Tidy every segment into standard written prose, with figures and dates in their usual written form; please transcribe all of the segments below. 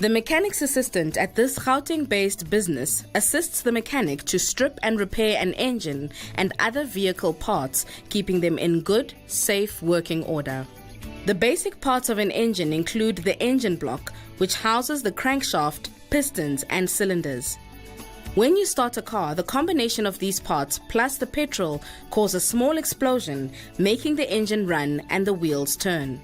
The mechanic's assistant at this Gauteng-based business assists the mechanic to strip and repair an engine and other vehicle parts, keeping them in good, safe working order. The basic parts of an engine include the engine block, which houses the crankshaft, pistons and cylinders. When you start a car, the combination of these parts plus the petrol cause a small explosion, making the engine run and the wheels turn.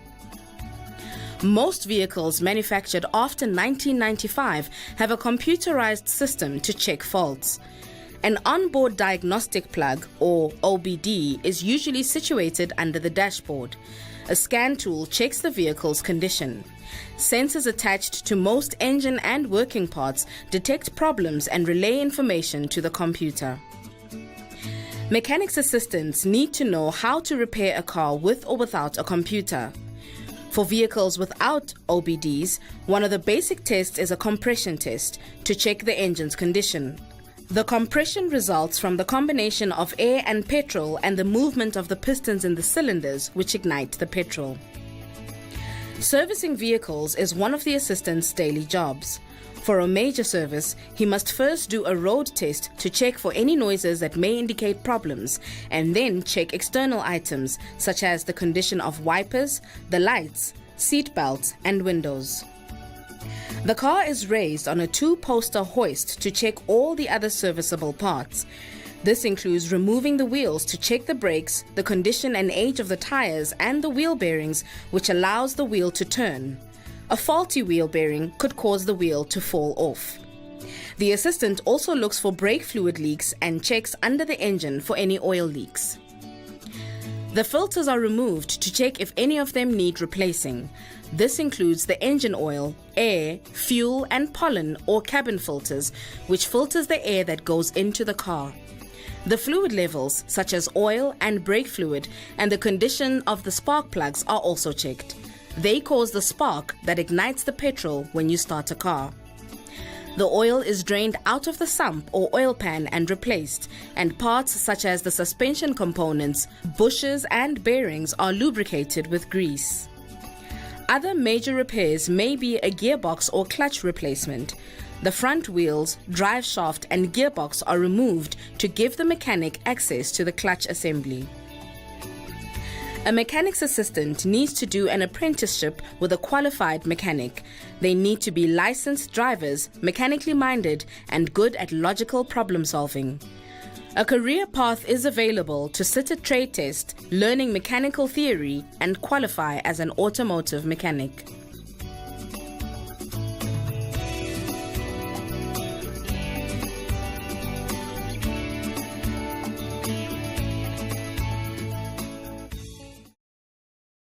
Most vehicles manufactured after 1995 have a computerized system to check faults. An onboard diagnostic plug, or OBD, is usually situated under the dashboard. A scan tool checks the vehicle's condition. Sensors attached to most engine and working parts detect problems and relay information to the computer. Mechanics assistants need to know how to repair a car with or without a computer. For vehicles without OBDs, one of the basic tests is a compression test to check the engine's condition. The compression results from the combination of air and petrol and the movement of the pistons in the cylinders which ignite the petrol. Servicing vehicles is one of the assistant's daily jobs. For a major service, he must first do a road test to check for any noises that may indicate problems, and then check external items such as the condition of wipers, the lights, seat belts, and windows. The car is raised on a 2-poster hoist to check all the other serviceable parts. This includes removing the wheels to check the brakes, the condition and age of the tires, and the wheel bearings, which allows the wheel to turn. A faulty wheel bearing could cause the wheel to fall off. The assistant also looks for brake fluid leaks and checks under the engine for any oil leaks. The filters are removed to check if any of them need replacing. This includes the engine oil, air, fuel and pollen or cabin filters, which filters the air that goes into the car. The fluid levels, such as oil and brake fluid, and the condition of the spark plugs are also checked. They cause the spark that ignites the petrol when you start a car. The oil is drained out of the sump or oil pan and replaced, and parts such as the suspension components, bushes and bearings are lubricated with grease. Other major repairs may be a gearbox or clutch replacement. The front wheels, drive shaft and gearbox are removed to give the mechanic access to the clutch assembly. A mechanic's assistant needs to do an apprenticeship with a qualified mechanic. They need to be licensed drivers, mechanically minded, and good at logical problem solving. A career path is available to sit a trade test, learning mechanical theory, and qualify as an automotive mechanic.